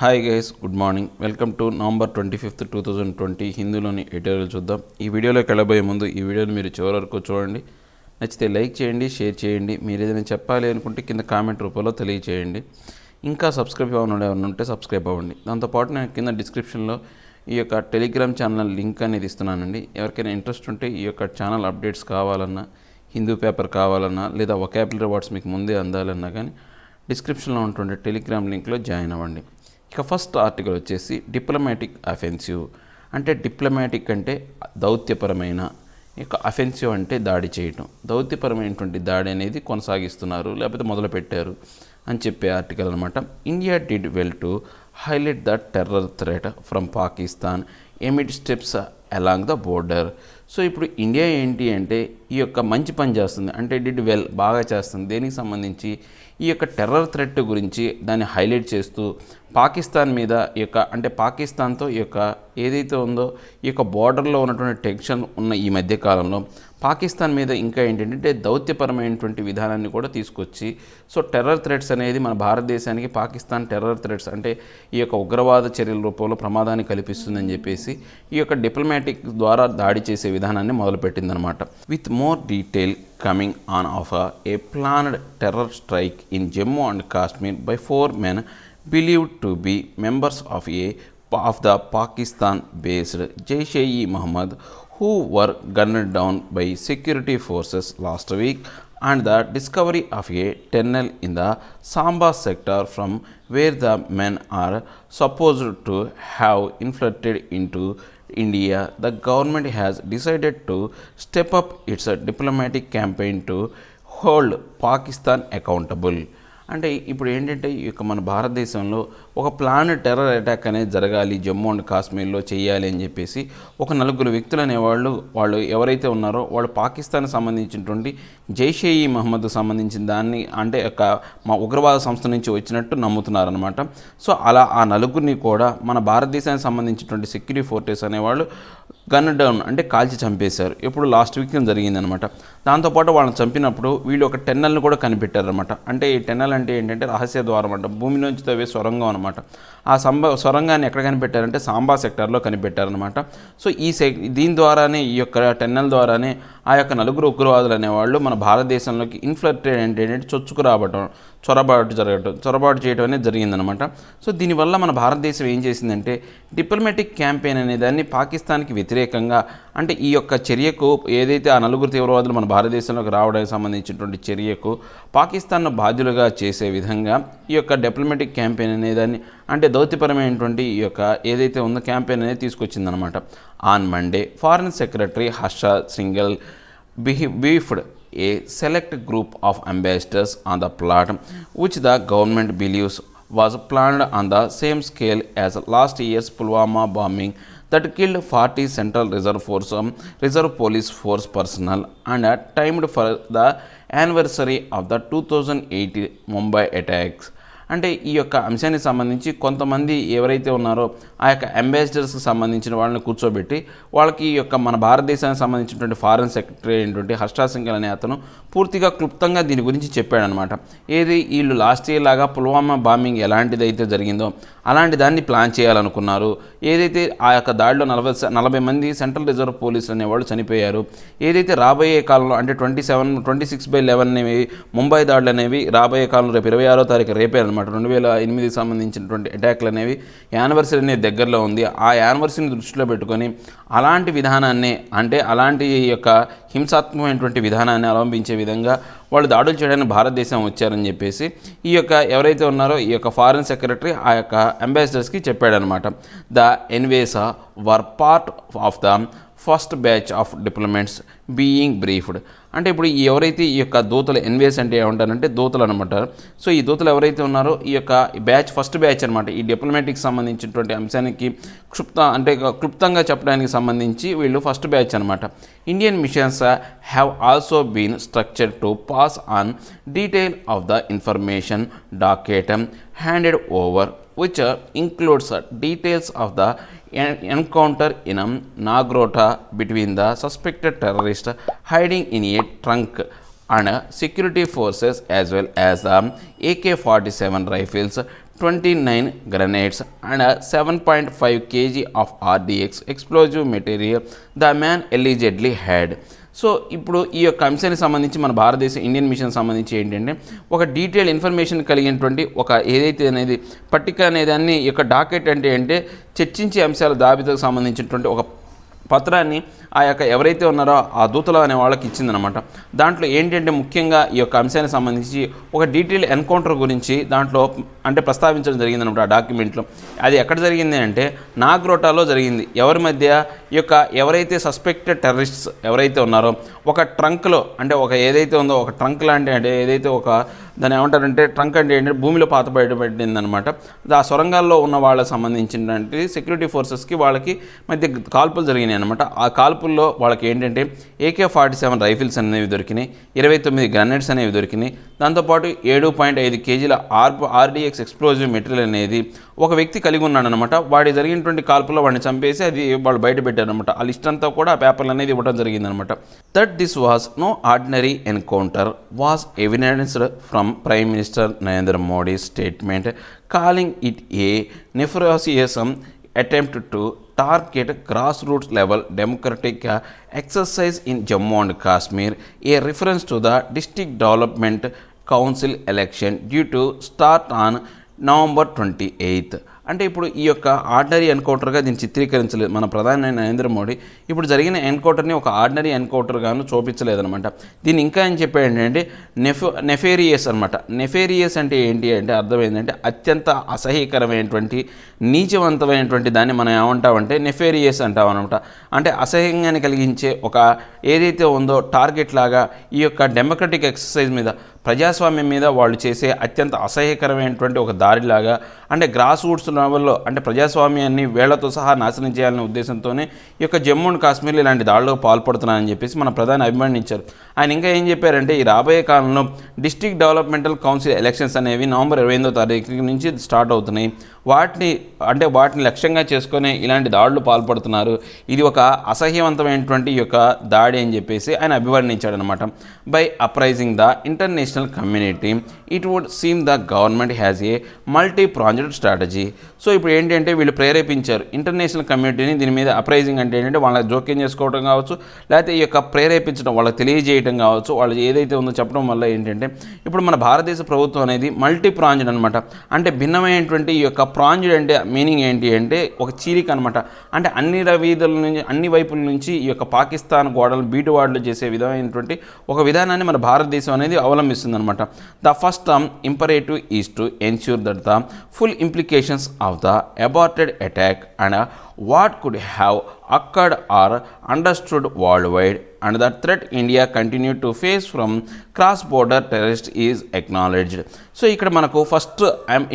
Hi guys, good morning. Welcome to November 25th 2020 హిందూలోని editorial చూద్దాం. ఈ వీడియోలోకి వెళ్ళబోయే ముందు ఈ వీడియోని మీరు చివరి వరకు చూడండి. నచ్చితే లైక్ చేయండి, షేర్ చేయండి. మీరు ఏదైనా చెప్పాలి అనుకుంటే కింద కామెంట్ రూపంలో తెలియచేయండి. ఇంకా సబ్స్క్రైబ్ అవ్వని ఉంటే సబ్స్క్రైబ్ అవ్వండి. దాంతోపాటు నేను కింద డిస్క్రిప్షన్లో ఈ యొక్క టెలిగ్రామ్ ఛానల్ లింక్ అనేది ఇస్తున్నానండి. ఎవరికైనా ఇంట్రెస్ట్ ఉంటే ఈ యొక్క ఛానల్ అప్డేట్స్ కావాలన్నా, హిందూ పేపర్ కావాలన్నా, లేదా వొకాబులరీ వర్డ్స్ మీకు ముందే అందాలన్నా కానీ డిస్క్రిప్షన్లో ఉంటుండే టెలిగ్రామ్ లింక్లో జాయిన్ అవ్వండి. ఇక ఫస్ట్ ఆర్టికల్ వచ్చేసి డిప్లొమాటిక్ అఫెన్సివ్. అంటే డిప్లొమాటిక్ అంటే దౌత్యపరమైన, ఇక అఫెన్సివ్ అంటే దాడి చేయటం. దౌత్యపరమైనటువంటి దాడి అనేది కొనసాగిస్తున్నారు, లేకపోతే మొదలుపెట్టారు అని చెప్పే ఆర్టికల్ అనమాట. India did well to highlight the terror threat from Pakistan amid steps along the border. So ఇప్పుడు ఇండియా ఏంటి అంటే ఈ యొక్క మంచి పని చేస్తుంది, అంటే డిడ్ వెల్ బాగా చేస్తుంది. దేనికి సంబంధించి ఈ యొక్క టెర్రర్ థ్రెట్ గురించి దాన్ని హైలైట్ చేస్తూ పాకిస్తాన్ మీద ఈ యొక్క అంటే పాకిస్తాన్తో ఈ యొక్క ఏదైతే ఉందో ఈ యొక్క బార్డర్లో ఉన్నటువంటి టెన్షన్ ఉన్న ఈ మధ్యకాలంలో పాకిస్తాన్ మీద ఇంకా ఏంటంటే దౌత్యపరమైనటువంటి విధానాన్ని కూడా తీసుకొచ్చి, సో టెర్రర్ థ్రెట్స్ అనేది మన భారతదేశానికి పాకిస్తాన్ టెర్రర్ థ్రెట్స్ అంటే ఈ యొక్క ఉగ్రవాద చర్యల రూపంలో ప్రమాదాన్ని కల్పిస్తుందని చెప్పేసి ఈ యొక్క డిప్లొమాటిక్ ద్వారా దాడి చేసే విధానాన్ని మొదలుపెట్టిందనమాట. With more detail coming on of a planned terror strike in Jammu and Kashmir by 4 men believed to be members of the Pakistan-based Jaish-e-Mohammed, who were gunned down by security forces last week, and the discovery of a tunnel in the Samba sector from where the men are supposed to have infiltrated into India. The government has decided to step up its diplomatic campaign to hold Pakistan accountable. అంటే ఇప్పుడు ఏంటంటే ఈ యొక్క మన భారతదేశంలో ఒక plan terror attack అనేది జరగాలి, జమ్మూ అండ్ కాశ్మీర్లో చేయాలి అని చెప్పేసి ఒక 4 వ్యక్తులు అనేవాళ్ళు వాళ్ళు ఎవరైతే ఉన్నారో వాళ్ళు పాకిస్తాన్కి సంబంధించినటువంటి జైష్-e-మొహమ్మద్కు సంబంధించిన దాన్ని అంటే ఒక మా ఉగ్రవాద సంస్థ నుంచి వచ్చినట్టు నమ్ముతున్నారనమాట. సో అలా ఆ 4 కూడా మన భారతదేశానికి సంబంధించినటువంటి సెక్యూరిటీ ఫోర్సెస్ అనేవాళ్ళు గన్ డౌన్ అంటే కాల్చి చంపేశారు. ఇప్పుడు లాస్ట్ వీక్ జరిగిందనమాట. దాంతోపాటు వాళ్ళని చంపినప్పుడు వీళ్ళు ఒక టెన్నల్ని కూడా కనిపెట్టారనమాట. అంటే ఈ టెన్నల్ అంటే ఏంటంటే రహస్య ద్వారం అంట, భూమి నుంచి తవ్వే సొరంగం అనమాట. ఆ సొరంగాన్ని ఎక్కడ కనిపెట్టారంటే సాంబా సెక్టార్లో కనిపెట్టారనమాట. సో దీని ద్వారానే ఈ యొక్క టెన్నల్ ద్వారానే ఆ యొక్క 4 ఉగ్రవాదులు అనేవాళ్ళు మన భారతదేశంలోకి ఇన్ఫ్లట్రేట్ ఏంటంటే చొరబాటు చేయడం అనేది జరిగిందనమాట. సో దీనివల్ల మన భారతదేశం ఏం చేసిందంటే డిప్లొమాటిక్ క్యాంపెయిన్ అనే దాన్ని పాకిస్తాన్కి వ్యతిరేకంగా అంటే ఈ యొక్క చర్యకు ఏదైతే ఆ 4 తీవ్రవాదులు మన భారతదేశంలోకి రావడానికి సంబంధించినటువంటి చర్యకు పాకిస్తాన్ను బాధ్యులుగా చేసే విధంగా ఈ యొక్క డిప్లొమాటిక్ క్యాంపెయిన్ అనేదాన్ని అంటే దౌత్యపరమైనటువంటి ఈ యొక్క ఏదైతే ఉందో క్యాంపెయిన్ అనేది తీసుకొచ్చిందనమాట. On Monday foreign secretary Harsh Shringla briefed a select group of ambassadors on the plot, which the government believes was planned on the same scale as last year's Pulwama bombing that killed 40 Central Reserve Police Force personnel and timed for the anniversary of the 2008 Mumbai attacks. అంటే ఈ యొక్క అంశానికి సంబంధించి కొంతమంది ఎవరైతే ఉన్నారో ఆ యొక్క అంబాసిడర్స్కి సంబంధించిన వాళ్ళని కూర్చోబెట్టి వాళ్ళకి ఈ యొక్క మన భారతదేశానికి సంబంధించినటువంటి ఫారెన్ సెక్రటరీ అయినటువంటి హర్ష సింఘల్ అనే అతను పూర్తిగా క్లుప్తంగా దీని గురించి చెప్పాడనమాట. ఏది వీళ్ళు లాస్ట్ ఇయర్ లాగా పుల్వామా బాంబింగ్ ఎలాంటిదైతే జరిగిందో అలాంటి దాన్ని ప్లాన్ చేయాలనుకున్నారు. ఏదైతే ఆ యొక్క దాడిలో 40 మంది సెంట్రల్ రిజర్వ్ పోలీసులు అనేవాళ్ళు చనిపోయారు. ఏదైతే రాబోయే కాలంలో అంటే 26/11 అనేవి ముంబై దాడులు అనేవి రాబోయే కాలంలో రేపు 26వ తారీఖు రేపే అనమాట 2008కి సంబంధించినటువంటి అటాక్లు అనేవి యానివర్సరీ అనేది దగ్గరలో ఉంది. ఆ యానివర్సరీని దృష్టిలో పెట్టుకొని అలాంటి విధానాన్ని అంటే అలాంటి యొక్క హింసాత్మకమైనటువంటి విధానాన్ని అవలంబించే విధంగా వాళ్ళు దాడులు చేయడానికి భారతదేశం వచ్చారని చెప్పేసి ఈ యొక్క ఎవరైతే ఉన్నారో ఈ యొక్క ఫారెన్ సెక్రటరీ ఆ యొక్క అంబాసిడర్స్కి చెప్పాడనమాట. The envoys were part of the first batch of diplomats being briefed. అంటే ఇప్పుడు ఎవరైతే ఈ యొక్క దూతలు ఎన్వేస్ అంటే ఏమంటారంటే దూతలు అనమాట. సో ఈ దూతలు ఎవరైతే ఉన్నారో ఈ యొక్క ఫస్ట్ బ్యాచ్ అనమాట. ఈ డిప్లొమాటిక్ సంబంధించినటువంటి అంశానికి క్లుప్తంగా చెప్పడానికి సంబంధించి వీళ్ళు ఫస్ట్ బ్యాచ్ అనమాట. Indian missions have also been structured to pass on detail of the information docket handed over, which includes details of the encounter in Nagrota between the suspected terrorist hiding in a trunk and security forces, as well as the AK-47 rifles 29 grenades and 7.5 kg of RDX explosive material the man allegedly had. So ఇప్పుడు ఈ యొక్క అంశానికి సంబంధించి మన భారతదేశ Indian machine సంబంధించి ఏంటంటే ఒక డీటెయిల్ ఇన్ఫర్మేషన్ కలిగినటువంటి ఒక ఏదైతే అనేది పట్టిక అనేదాన్ని ఈ యొక్క డాకెట్ అంటే చర్చించే అంశాల జాబితాకు సంబంధించినటువంటి ఒక పత్రాన్ని ఆ యొక్క ఎవరైతే ఉన్నారో ఆ దూతలు అనే వాళ్ళకి ఇచ్చిందనమాట. దాంట్లో ఏంటంటే ముఖ్యంగా ఈ యొక్క అంశానికి సంబంధించి ఒక డీటెయిల్ ఎన్కౌంటర్ గురించి దాంట్లో అంటే ప్రస్తావించడం జరిగిందనమాట. ఆ డాక్యుమెంట్లో అది ఎక్కడ జరిగింది అంటే నాగ్రోటాలో జరిగింది. ఎవరి మధ్య ఈ యొక్క ఎవరైతే సస్పెక్టెడ్ టెర్రరిస్ట్స్ ఎవరైతే ఉన్నారో ఒక ట్రంక్లో అంటే ఒక ఏదైతే ఉందో ఒక ట్రంక్ లాంటి అంటే ఏదైతే ఒక దాన్ని ఏమంటారంటే ట్రంక్ అంటే ఏంటంటే భూమిలో పాత బయటపడిందనమాట. ఆ సొరంగాల్లో ఉన్న వాళ్ళకి సంబంధించినటువంటి సెక్యూరిటీ ఫోర్సెస్కి వాళ్ళకి మధ్య కాల్పులు జరిగినాయి అనమాట. ఆ కాల్పుల్లో వాళ్ళకి ఏంటంటే AK-47 రైఫిల్స్ అనేవి దొరికినాయి, 29 గ్రనేడ్స్ అనేవి దొరికినాయి. దాంతోపాటు 7.5 kgల RDX ఎక్స్ప్లోజివ్ మెటీరియల్ అనేది ఒక వ్యక్తి కలిగి ఉన్నాడనమాట. వాడి జరిగినటువంటి కాల్పుల్లో వాడిని చంపేసి అది వాళ్ళు బయట పెట్టారనమాట. ఆ లిస్ట్ అంతా కూడా ఆ పేపర్లు అనేది ఇవ్వడం జరిగిందనమాట. That this was no ordinary encounter was evidenced from Prime Minister Narendra Modi's statement calling it a nefarious attempt to target grassroots level democratic exercise in Jammu and Kashmir, a reference to the District Development Council election due to start on November 28th. అంటే ఇప్పుడు ఈ యొక్క ordinary ఎన్కౌంటర్గా దీన్ని చిత్రీకరించలేదు మన ప్రధాని నరేంద్ర మోడీ. ఇప్పుడు జరిగిన ఎన్కౌంటర్ని ఒక ఆర్డినరీ ఎన్కౌంటర్గాను చూపించలేదనమాట. దీన్ని ఇంకా ఏం చెప్పాడు ఏంటంటే నెఫేరియస్ అనమాట. నెఫేరియస్ అంటే ఏంటి అంటే అర్థం ఏంటంటే అత్యంత అసహ్యకరమైనటువంటి నీచవంతమైనటువంటి దాన్ని మనం ఏమంటామంటే నెఫేరియస్ అంటాం అనమాట. అంటే అసహ్యంగాన్ని కలిగించే ఒక ఏదైతే ఉందో టార్గెట్ లాగా ఈ యొక్క డెమోక్రటిక్ ఎక్సర్సైజ్ మీద ప్రజాస్వామ్యం మీద వాళ్ళు చేసే అత్యంత అసహ్యకరమైనటువంటి ఒక దారిలాగా అంటే గ్రాస్ రూట్స్ లెవెల్లో అంటే ప్రజాస్వామ్యాన్ని వేళ్లతో సహా నాశనం చేయాలనే ఉద్దేశంతోనే ఈ యొక్క జమ్మూ అండ్ కాశ్మీర్లో ఇలాంటి దాడులకు పాల్పడుతున్నారని చెప్పేసి మన ప్రధాని అభివర్ణించారు. ఆయన ఇంకా ఏం చెప్పారంటే ఈ రాబోయే కాలంలో డిస్ట్రిక్ట్ డెవలప్మెంటల్ కౌన్సిల్ ఎలక్షన్స్ అనేవి నవంబర్ 28వ తారీఖు నుంచి స్టార్ట్ అవుతున్నాయి. వాటిని లక్ష్యంగా చేసుకొని ఇలాంటి దాడులు పాల్పడుతున్నారు. ఇది ఒక అసహ్యవంతమైనటువంటి యొక్క దాడి అని చెప్పేసి ఆయన అభివర్ణించాడనమాట. By apprising the international community it would seem the government has a multi pronged strategy. So ఇప్పుడు ఏంటంటే వీళ్ళు ప్రేరేపించారు ఇంటర్నేషనల్ కమ్యూనిటీని దీని మీద. అప్రైజింగ్ అంటే ఏంటంటే వాళ్ళ జోక్యం చేసుకోవడం కావచ్చు, లేకపోతే ఈ యొక్క ప్రేరేపించడం వాళ్ళకి తెలియజేయడం కావచ్చు. వాళ్ళు ఏదైతే ఉందో చెప్పడం వల్ల ఏంటంటే ఇప్పుడు మన భారతదేశ ప్రభుత్వం అనేది మల్టీ ప్రాంజెక్ట్ అనమాట. అంటే భిన్నమైనటువంటి ఈ యొక్క ప్రాంజెక్ట్ అంటే మీనింగ్ ఏంటి అంటే ఒక చీలిక అనమాట. అంటే అన్ని వీధుల నుంచి అన్ని వైపుల నుంచి ఈ యొక్క పాకిస్తాన్ గోడలు బీటువాడులు చేసే విధమైనటువంటి ఒక విధానాన్ని మన భారతదేశం అనేది అవలంబిస్తుంది అనమాట. The first imperative is to ensure that the full implications of the aborted attack and what could have occurred are understood worldwide and the threat India continue to face from cross-border terrorists is acknowledged. So ఇక్కడ మనకు first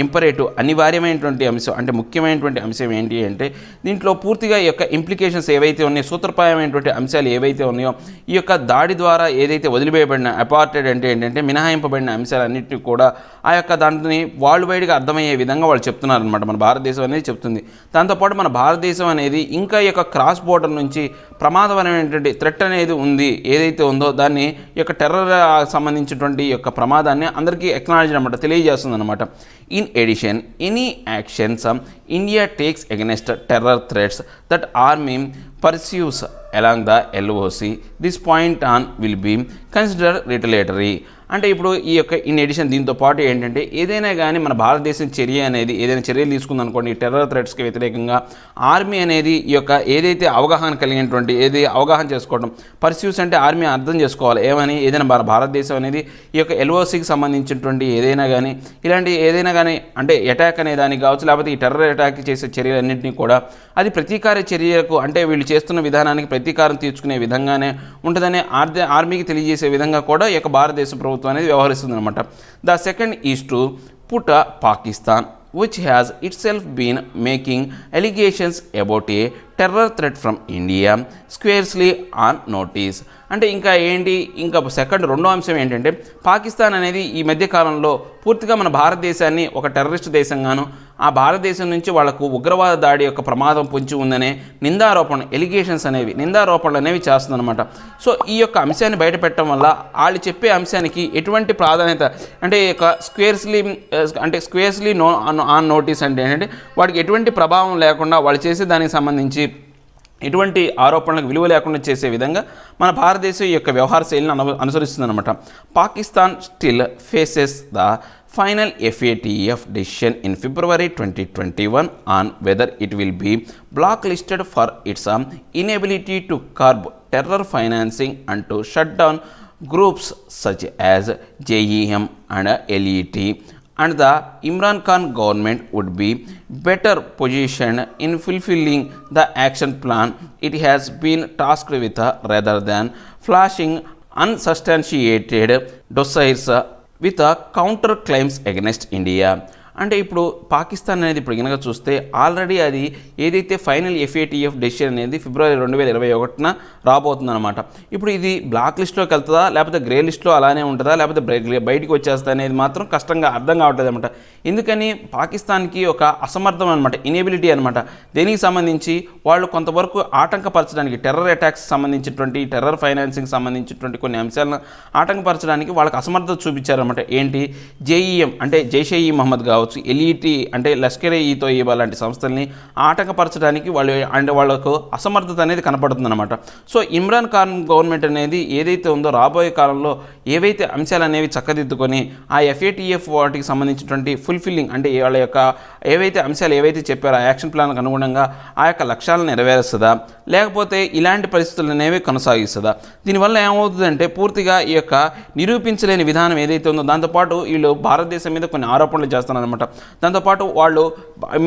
imperative అనివార్యమైనటువంటి అంశం అంటే ముఖ్యమైనటువంటి అంశం ఏంటి అంటే దీంట్లో పూర్తిగా ఈ యొక్క ఇంప్లికేషన్స్ ఏవైతే ఉన్నాయో సూత్రప్రాయమైనటువంటి అంశాలు ఏవైతే ఉన్నాయో ఈ యొక్క దాడి ద్వారా ఏదైతే వదిలివేయబడిన అపార్టెడ్ అంటే ఏంటంటే మినహాయింపబడిన అంశాలన్నింటినీ కూడా ఆ యొక్క దాంట్ని వరల్డ్ వైడ్గా అర్థమయ్యే విధంగా వాళ్ళు చెప్తున్నారనమాట. మన భారతదేశం అనేది చెప్తుంది. దాంతోపాటు మన భారతదేశం అనేది ఇంకా ఈ యొక్క క్రాస్ బోర్డర్ నుంచి ప్రమాదమైనటువంటి థ్రెట్ అనేది ఉంది ఏదైతే ఉందో దాన్ని ఈ యొక్క టెర్రర్ సంబంధించినటువంటి ఈ యొక్క ప్రమాదాన్ని అందరికీ ఎక్నాలజీ అనమాట తెలియజేస్తుంది అనమాట. In addition any actions India takes against terror threats that army pursues along the LOC, this point on will be considered retaliatory. అంటే ఇప్పుడు ఈ యొక్క ఇన్ ఎడిషన్ దీంతో పాటు ఏంటంటే ఏదైనా కానీ మన భారతదేశం చర్య అనేది ఏదైనా చర్యలు తీసుకుందనుకోండి టెర్రర్ థ్రెట్స్కి వ్యతిరేకంగా ఆర్మీ అనేది ఈ యొక్క ఏదైతే అవగాహన కలిగినటువంటి అవగాహన చేసుకోవడం పర్స్యూస్ అంటే ఆర్మీ అర్థం చేసుకోవాలి ఏమని ఏదైనా భారతదేశం అనేది ఈ యొక్క LOCకి సంబంధించినటువంటి ఏదైనా కానీ ఇలాంటి ఏదైనా కానీ అంటే అటాక్ అనే దానికి కావచ్చు లేకపోతే ఈ టెర్రర్ అటాక్ చేసే చర్యలన్నింటినీ కూడా అది ప్రతీకార చర్యలకు అంటే వీళ్ళు చేస్తున్న విధానానికి ప్రతీకారం తీర్చుకునే విధంగానే ఉంటుందని ఆర్మీకి తెలియజేసే విధంగా కూడా ఈ యొక్క భారతదేశ ప్రభుత్వం అనేది వ్యవహరిస్తుంది అనమాట. The second is to put Pakistan which has itself been making allegations about a terror threat from India squarely on notice. అంటే ఇంకా ఏంటి ఇంకా రెండో అంశం ఏంటంటే పాకిస్తాన్ అనేది ఈ మధ్యకాలంలో పూర్తిగా మన భారతదేశాన్ని ఒక టెర్రరిస్ట్ దేశంగాను ఆ భారతదేశం నుంచి వాళ్ళకు ఉగ్రవాద దాడి యొక్క ప్రమాదం పొంచి ఉందనే నిందారోపణలు అనేవి చేస్తుందన్నమాట. సో ఈ యొక్క అంశాన్ని బయటపెట్టడం వల్ల వాళ్ళు చెప్పే అంశానికి ఎటువంటి ప్రాధాన్యత అంటే స్క్వేర్స్లీ ఆన్ నోటీస్ అంటే ఏంటంటే వాడికి ఎటువంటి ప్రభావం లేకుండా వాళ్ళు చేసే దానికి సంబంధించి ఎటువంటి ఆరోపణలకు విలువ లేకుండా చేసే విధంగా మన భారతదేశం ఈ యొక్క వ్యవహార శైలిని అనుసరిస్తుందన్నమాట. Pakistan still faces the final FATF decision in February 2021 on whether it will be blacklisted for its inability to curb terror financing and to shut down groups such as JEM and LET, and the Imran Khan government would be better positioned in fulfilling the action plan it has been tasked with rather than flashing unsubstantiated dossiers with counter claims against India. అంటే ఇప్పుడు పాకిస్తాన్ అనేది ఇప్పుడు కనుక చూస్తే already అది ఏదైతే final FATF decision అనేది ఫిబ్రవరి 2021 రాబోతుందన్నమాట. ఇప్పుడు ఇది బ్లాక్ లిస్ట్లోకి వెళ్తుందా లేకపోతే గ్రే లిస్ట్లో అలానే ఉంటుందా లేకపోతే బయటికి వచ్చేస్తా అనేది మాత్రం కష్టంగా అర్థం కావట్లేదు అనమాట. ఎందుకని పాకిస్తాన్కి ఒక అసమర్థం అనమాట, ఇనేబిలిటీ అనమాట. దేనికి సంబంధించి వాళ్ళు కొంతవరకు ఆటంకపరచడానికి టెర్రర్ అటాక్స్ సంబంధించినటువంటి టెర్రర్ ఫైనాన్సింగ్ సంబంధించినటువంటి కొన్ని అంశాలను ఆటంకపరచడానికి వాళ్ళకి అసమర్థత చూపించారనమాట. ఏంటి JEM అంటే జైషే ఈ మహమ్మద్ కావచ్చు, LET అంటే లష్కర్-e-తోయిబా లాంటి సంస్థల్ని ఆటంకపరచడానికి వాళ్ళకు అసమర్థత అనేది కనపడుతుందన్నమాట. సో ఇమ్రాన్ ఖాన్ గవర్నమెంట్ అనేది ఏదైతే ఉందో రాబోయే కాలంలో ఏవైతే అంశాలు అనేవి చక్కదిద్దుకొని ఆ FATF వాటికి సంబంధించినటువంటి ఫుల్ఫిల్లింగ్ అంటే వాళ్ళ యొక్క ఏవైతే అంశాలు ఏవైతే చెప్పారో ఆ యాక్షన్ ప్లాన్కి అనుగుణంగా ఆ యొక్క లక్ష్యాలను నెరవేరుస్తుందా లేకపోతే ఇలాంటి పరిస్థితులు అనేవి కొనసాగిస్తుందా. దీనివల్ల ఏమవుతుందంటే పూర్తిగా ఈ యొక్క నిరూపించలేని విధానం ఏదైతే ఉందో దాంతోపాటు వీళ్ళు భారతదేశం మీద కొన్ని ఆరోపణలు చేస్తున్నారనమాట. దాంతోపాటు వాళ్ళు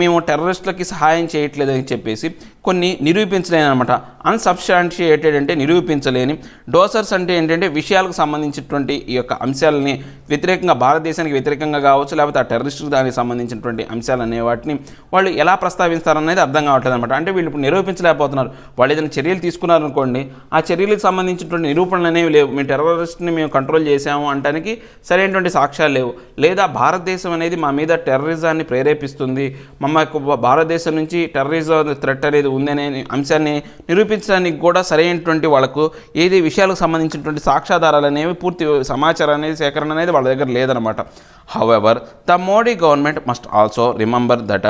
మేము టెర్రరిస్టులకి సహాయం చేయట్లేదని చెప్పేసి కొన్ని నిరూపించలేని అనమాట. అన్సబ్స్టాన్షియేటెడ్ అంటే నిరూపించలేని, డోసర్స్ అంటే ఏంటంటే విషయాలకు సంబంధించినటువంటి ఈ యొక్క అంశాలని వ్యతిరేకంగా భారతదేశానికి వ్యతిరేకంగా కావచ్చు లేకపోతే ఆ టెర్రరిస్టులకు దానికి సంబంధించినటువంటి అంశాలు అనే వాటిని వాళ్ళు ఎలా ప్రస్తావిస్తారనేది అర్థం కావట్లేదు అనమాట. అంటే వీళ్ళు ఇప్పుడు నిరూపించలేకపోతున్నారు. వాళ్ళు ఏదైనా చర్యలు తీసుకున్నారనుకోండి, ఆ చర్యలకు సంబంధించినటువంటి నిరూపణలు అనేవి లేవు. మీ టెర్రరిస్ట్ని మేము కంట్రోల్ చేసాము అంటానికి సరైనటువంటి సాక్ష్యాలు లేవు. లేదా భారతదేశం అనేది మా మీద టెర్రరిజాన్ని ప్రేరేపిస్తుంది, మమ్మకు భారతదేశం నుంచి టెర్రరిజం థ్రెట్ అనేది ఉందనే అంశాన్ని నిరూపించడానికి కూడా సరైనటువంటి వాళ్ళకు ఏది విషయాలకు సంబంధించినటువంటి సాక్ష్యాధారాలు అనేవి పూర్తి సమాచారం అనేది సేకరణ అనేది వాళ్ళ దగ్గర లేదనమాట. However, the Modi government must also remember that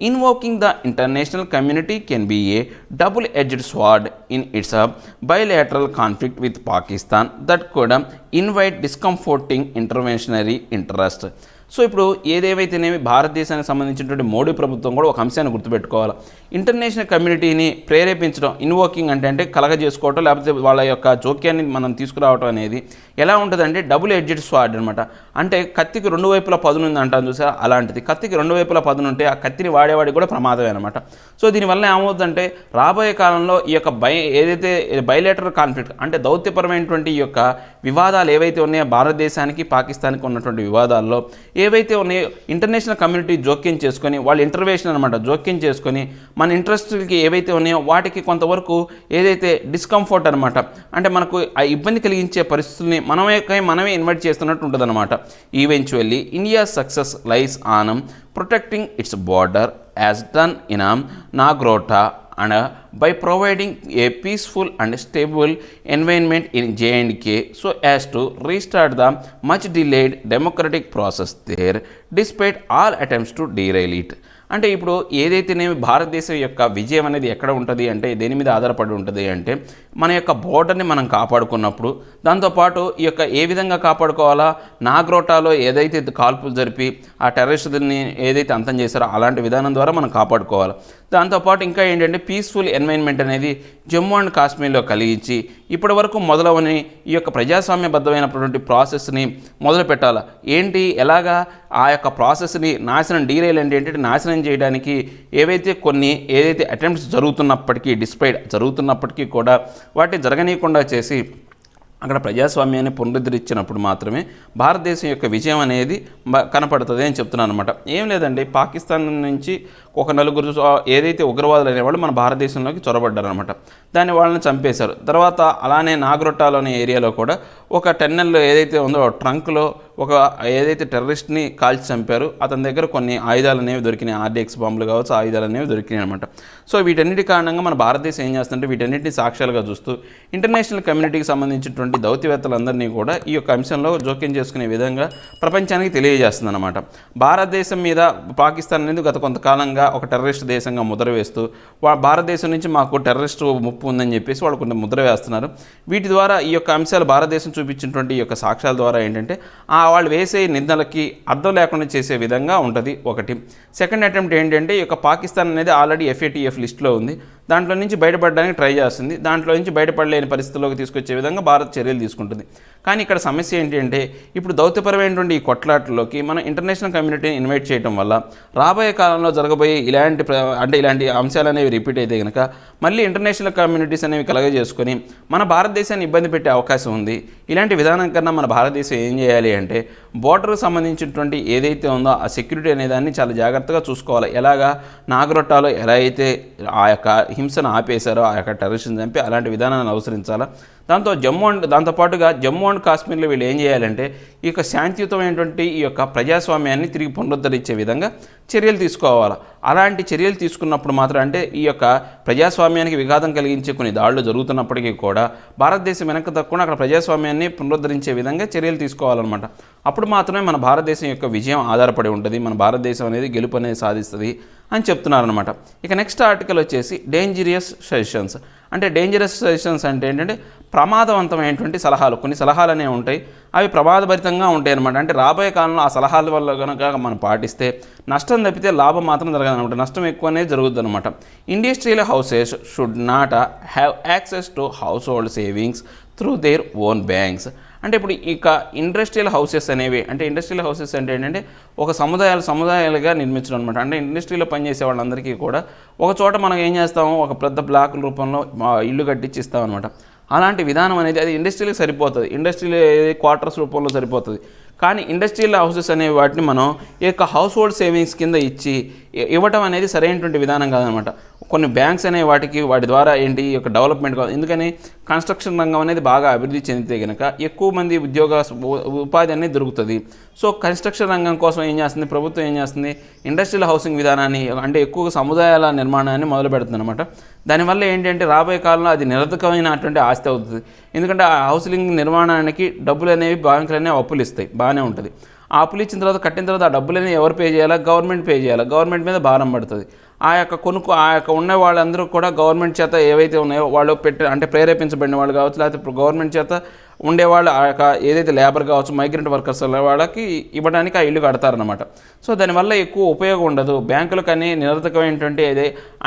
invoking the international community can be a double-edged sword in its bilateral conflict with Pakistan that could invite discomforting interventionary interest. So ఇప్పుడు ఏదేవైతేనేమి భారతదేశానికి సంబంధించినటువంటి మోడీ ప్రభుత్వం కూడా ఒక అంశాన్ని గుర్తుపెట్టుకోవాలి. ఇంటర్నేషనల్ కమ్యూనిటీని ప్రేరేపించడం, invoking అంటే కలగజేసుకోవటం లేకపోతే వాళ్ళ యొక్క జోక్యాన్ని మనం తీసుకురావటం అనేది ఎలా ఉంటుందంటే డబుల్ ఎడ్జెడ్ స్వార్డ్ అనమాట. అంటే కత్తికి రెండు వైపులా పదును ఉంది అంటాను చూసారా, అలాంటిది. కత్తికి రెండు వైపులా పదును ఉంటే ఆ కత్తిని వాడేవాడికి కూడా ప్రమాదమే అనమాట. సో దీనివల్ల ఏమవుతుందంటే రాబోయే కాలంలో ఈ యొక్క ఏదైతే బైలేటరల్ కాన్ఫ్లిక్ట్ అంటే దౌత్యపరమైనటువంటి ఈ యొక్క వివాదాలు ఏవైతే ఉన్నాయో భారతదేశానికి పాకిస్తాన్కి ఉన్నటువంటి వివాదాల్లో ఏవైతే ఉన్నాయో ఇంటర్నేషనల్ కమ్యూనిటీ జోక్యం చేసుకొని వాళ్ళ ఇంటర్వేషన్ అనమాట జోక్యం చేసుకొని మన ఇంట్రెస్ట్కి ఏవైతే ఉన్నాయో వాటికి కొంతవరకు ఏదైతే డిస్కంఫర్ట్ అనమాట అంటే మనకు ఆ ఇబ్బంది కలిగించే పరిస్థితుల్ని మనమే ఇన్వైట్ చేస్తున్నట్టు ఉంటుంది అనమాట. Eventually India success lies on protecting its border as done in Nagrota and by providing a peaceful and stable environment in J&K so as to restart the much delayed democratic process there despite all attempts to derail it. అంటే ఇప్పుడు ఏదైతేనేమి భారతదేశం యొక్క విజయం అనేది ఎక్కడ ఉంటుంది అంటే దేని మీద ఆధారపడి ఉంటుంది అంటే మన యొక్క బోర్డర్ని మనం కాపాడుకున్నప్పుడు, దాంతోపాటు ఈ యొక్క ఏ విధంగా కాపాడుకోవాలా, నాగ్రోటాలో ఏదైతే కాల్పులు జరిపి ఆ టెర్రరిస్టులని ఏదైతే అంతం చేశారో అలాంటి విధానం ద్వారా మనం కాపాడుకోవాలి. దాంతోపాటు ఇంకా ఏంటంటే పీస్ఫుల్ ఎన్వైర్న్మెంట్ అనేది జమ్మూ అండ్ కాశ్మీర్లో కలిగించి ఇప్పటి వరకు మొదలవని ఈ యొక్క ప్రజాస్వామ్యబద్ధమైనటువంటి ప్రాసెస్ని మొదలు పెట్టాలి. ఏంటి ఎలాగా ఆ యొక్క ప్రాసెస్ని నాశనం డీరైల్ అంటే ఏంటంటే నాశనం చేయడానికి ఏదైతే అటెంప్ట్స్ జరుగుతున్నప్పటికీ కూడా వాటిని జరగనీయకుండా చేసి అక్కడ ప్రజాస్వామ్యాన్ని పునరుద్ధరించినప్పుడు మాత్రమే భారతదేశం యొక్క విజయం అనేది కనపడుతుంది అని చెప్తున్నాను అనమాట. ఏం లేదండి, పాకిస్తాన్ నుంచి ఒక నలుగురు ఏదైతే ఉగ్రవాదులు అనేవాళ్ళు మన భారతదేశంలోకి చొరబడ్డారనమాట. దాన్ని వాళ్ళని చంపేశారు. తర్వాత అలానే నాగ్రోటాలోని ఏరియాలో కూడా ఒక టెన్నెల్లో ఏదైతే ఉందో ట్రంక్లో ఒక ఏదైతే టెర్రరిస్ట్ని కాల్చి చంపారు అతని దగ్గర కొన్ని ఆయుధాలు అనేవి దొరికినాయి, ఆర్డీఎక్స్ బాంబులు కావచ్చు, ఆయుధాలు అనేవి దొరికినాయి అనమాట. సో వీటన్నిటి కారణంగా మన భారతదేశం ఏం చేస్తుందంటే వీటన్నిటిని సాక్ష్యాలుగా చూస్తూ ఇంటర్నేషనల్ కమ్యూనిటీకి సంబంధించినటువంటి దౌత్యవేత్తలందరినీ కూడా ఈ యొక్క అంశంలో జోక్యం చేసుకునే విధంగా ప్రపంచానికి తెలియజేస్తుంది అనమాట. భారతదేశం మీద పాకిస్తాన్ అనేది గత కొంతకాలంగా ఒక టెర్రరిస్ట్ దేశంగా ముద్ర వేస్తూ భారతదేశం నుంచి మాకు టెర్రరిస్ట్ ముప్పు ఉందని చెప్పేసి వాళ్ళు కొంత ముద్ర వేస్తున్నారు. వీటి ద్వారా ఈ యొక్క అంశాలు భారతదేశం చూపించినటువంటి ఈ యొక్క సాక్ష్యాల ద్వారా ఏంటంటే వాళ్ళు వేసే నిందలకి అర్థం లేకుండా చేసే విధంగా ఉంటుంది ఒకటి. సెకండ్ అటెంప్ట్ ఏంటంటే ఈ యొక్క పాకిస్తాన్ అనేది ఆల్రెడీ FATF లిస్టులో ఉంది, దాంట్లో నుంచి బయటపడడానికి ట్రై చేస్తుంది, దాంట్లో నుంచి బయటపడలేని పరిస్థితుల్లోకి తీసుకొచ్చే విధంగా భారత్ చర్యలు తీసుకుంటుంది. కానీ ఇక్కడ సమస్య ఏంటంటే ఇప్పుడు దౌత్యపరమైనటువంటి ఈ కొట్లాటల్లోకి మనం ఇంటర్నేషనల్ కమ్యూనిటీని ఇన్వైట్ చేయడం వల్ల రాబోయే కాలంలో జరగబోయే ఇలాంటి అంశాలు అనేవి రిపీట్ అయితే కనుక మళ్ళీ ఇంటర్నేషనల్ కమ్యూనిటీస్ అనేవి కలగజేసుకొని మన భారతదేశాన్ని ఇబ్బంది పెట్టే అవకాశం ఉంది. ఇలాంటి విధానం కన్నా మన భారతదేశం ఏం చేయాలి అంటే బోర్డర్కు సంబంధించినటువంటి ఏదైతే ఉందో ఆ సెక్యూరిటీ అనేదాన్ని చాలా జాగ్రత్తగా చూసుకోవాలి. ఎలాగా నాగరొట్టాలో ఎలా అయితే ఆ యొక్క హింసను ఆపేశారో ఆ యొక్క టెర్రరిస్ట్ని చంపి అలాంటి విధానాన్ని అనుసరించాలా. దాంతోపాటుగా జమ్మూ అండ్ కాశ్మీర్లో వీళ్ళు ఏం చేయాలంటే ఈ యొక్క శాంతియుతమైనటువంటి ఈ యొక్క ప్రజాస్వామ్యాన్ని తిరిగి పునరుద్ధరించే విధంగా చర్యలు తీసుకోవాలి. అలాంటి చర్యలు తీసుకున్నప్పుడు మాత్రం అంటే ఈ యొక్క ప్రజాస్వామ్యానికి విఘాతం కలిగించే కొన్ని దాడులు జరుగుతున్నప్పటికీ కూడా భారతదేశం వెనక్కి తక్కువ అక్కడ ప్రజాస్వామ్యాన్ని పునరుద్ధరించే విధంగా చర్యలు తీసుకోవాలన్నమాట. అప్పుడు మాత్రమే మన భారతదేశం యొక్క విజయం ఆధారపడి ఉంటుంది, మన భారతదేశం అనేది గెలుపు అనేది సాధిస్తుంది అని చెప్తున్నారనమాట. ఇక నెక్స్ట్ ఆర్టికల్ వచ్చేసి డేంజరస్ సజెషన్స్. అంటే డేంజరస్ సజెషన్స్ అంటే ఏంటంటే ప్రమాదవంతమైనటువంటి సలహాలు, కొన్ని సలహాలు అనేవి ఉంటాయి, అవి ప్రమాదభరితంగా ఉంటాయి అనమాట. అంటే రాబోయే కాలంలో ఆ సలహాల వల్ల కనుక మనం పాటిస్తే నష్టం తప్పితే లాభం మాత్రం జరగదనమాట, నష్టం ఎక్కువ అనేది జరుగుతుంది అనమాట. Industrial houses should not have access to house hold savings through their own banks. అంటే ఇప్పుడు ఇక ఇండస్ట్రియల్ హౌసెస్ అనేవి అంటే ఇండస్ట్రియల్ హౌసెస్ అంటే ఏంటంటే ఒక సముదాయాలుగా నిర్మించడం అనమాట. అంటే ఇండస్ట్రీలో పనిచేసే వాళ్ళందరికీ కూడా ఒక చోట మనం ఏం చేస్తాము, ఒక పెద్ద బ్లాక్ రూపంలో ఇల్లు కట్టించి ఇస్తాం అనమాట. అలాంటి విధానం అనేది అది ఇండస్ట్రీలకు సరిపోతుంది, ఇండస్ట్రియల్ క్వార్టర్స్ రూపంలో సరిపోతుంది. కానీ ఇండస్ట్రియల్ హౌసెస్ అనే వాటిని మనం ఈ యొక్క హౌస్ హోల్డ్ సేవింగ్స్ కింద ఇవ్వటం అనేది సరైనటువంటి విధానం కాదనమాట. కొన్ని బ్యాంక్స్ అనే వాటి ద్వారా ఏంటి ఈ యొక్క డెవలప్మెంట్ కాదు. ఎందుకని కన్స్ట్రక్షన్ రంగం అనేది బాగా అభివృద్ధి చెందితే కనుక ఎక్కువ మంది ఉపాధి అనేది దొరుకుతుంది. సో కన్స్ట్రక్షన్ రంగం కోసం ఏం చేస్తుంది ప్రభుత్వం, ఏం చేస్తుంది ఇండస్ట్రియల్ హౌసింగ్ విధానాన్ని అంటే ఎక్కువ సముదాయాల నిర్మాణాన్ని మొదలు పెడుతుంది అనమాట. దానివల్ల ఏంటంటే రాబోయే కాలంలో అది నిరర్ధకమైనటువంటి ఆస్తి అవుతుంది. ఎందుకంటే ఆ హౌసింగ్ నిర్మాణానికి డబ్బులు అనేవి బ్యాంకులు అనేవి అప్పులు ఇస్తాయి, బాగానే ఉంటుంది. ఆ అప్పులు ఇచ్చిన తర్వాత కట్టిన తర్వాత ఆ డబ్బులని ఎవరు పే చేయాలా, గవర్నమెంట్ పే చేయాలి, గవర్నమెంట్ మీద భారం పడుతుంది. ఆ యొక్క ఉన్న వాళ్ళందరూ కూడా గవర్నమెంట్ చేత ఏవైతే ఉన్నాయో వాళ్ళు ప్రేరేపించబడిన వాళ్ళు కావచ్చు, లేకపోతే గవర్నమెంట్ చేత ఉండేవాళ్ళు ఆ యొక్క ఏదైతే లేబర్ కావచ్చు, మైగ్రెంట్ వర్కర్స్ వాళ్ళకి ఇవ్వడానికి ఆ ఇల్లు కడతారనమాట. సో దానివల్ల ఎక్కువ ఉపయోగం ఉండదు, బ్యాంకులు కానీ నిరర్థకమైనటువంటి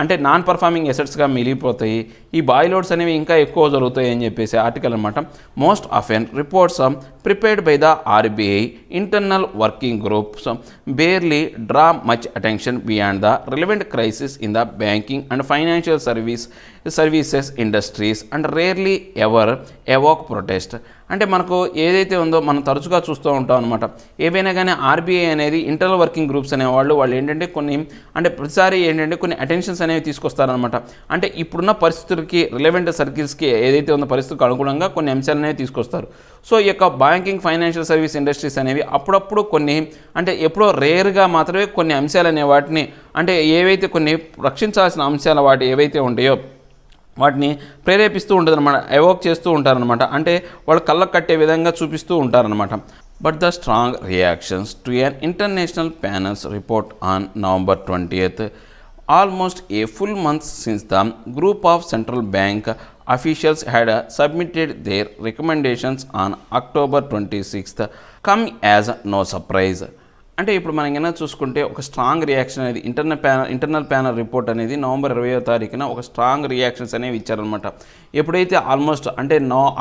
అంటే నాన్ పర్ఫార్మింగ్ ఎసెట్స్గా మిగిలిపోతాయి. ఈ బాయిలోడ్స్ అనేవి ఇంకా ఎక్కువ జరుగుతాయి అని చెప్పేసి ఆర్టికల్ అనమాట. Most often reports prepared by the RBI internal working groups barely draw much attention beyond the relevant crisis in the banking and financial services industries and rarely ever evoke protest. అంటే మనకు ఏదైతే ఉందో మనం తరచుగా చూస్తూ ఉంటాం అనమాట. ఏవైనా కానీ RBI అనేది ఇంటర్నల్ వర్కింగ్ గ్రూప్స్ అనేవాళ్ళు ఏంటంటే ప్రతిసారి ఏంటంటే కొన్ని అటెన్షన్స్ అనేవి తీసుకొస్తారనమాట. అంటే ఇప్పుడున్న పరిస్థితులకి రిలవెంట్ సర్కిల్స్కి ఏదైతే ఉందో పరిస్థితులకు అనుగుణంగా కొన్ని అంశాలు అనేవి తీసుకొస్తారు. సో ఈ యొక్క బ్యాంకింగ్ ఫైనాన్షియల్ సర్వీస్ ఇండస్ట్రీస్ అనేవి అప్పుడప్పుడు ఎప్పుడో రేర్గా మాత్రమే కొన్ని అంశాలు అనే వాటిని ఏవైతే కొన్ని రక్షించాల్సిన అంశాలు ఏవైతే ఉంటాయో వాటిని ప్రేరేపిస్తూ ఉంటుందన్నమాట, ఎవోక్ చేస్తూ ఉంటారనమాట. అంటే వాళ్ళు కళ్ళకు కట్టే విధంగా చూపిస్తూ ఉంటారనమాట. But the strong reactions to an international panel's report on November 20th, almost a full month since the group of central bank officials had submitted their recommendations on October 26th, come as no surprise. అంటే ఇప్పుడు మనం ఏమైనా చూసుకుంటే ఒక strong reaction అనేది internal panel report అనేది November 20వ తారీఖున ఒక స్ట్రాంగ్ రియాక్షన్స్ అనేవి ఇచ్చారనమాట. ఎప్పుడైతే ఆల్మోస్ట్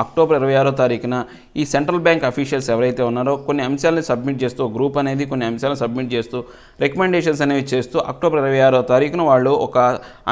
అక్టోబర్ 26వ తారీఖున ఈ సెంట్రల్ బ్యాంక్ అఫీషియల్స్ ఎవరైతే ఉన్నారో కొన్ని అంశాలను సబ్మిట్ చేస్తూ గ్రూప్ అనేది కొన్ని అంశాలను సబ్మిట్ చేస్తూ రికమెండేషన్స్ అనేవి చేస్తూ అక్టోబర్ 26వ తారీఖున వాళ్ళు ఒక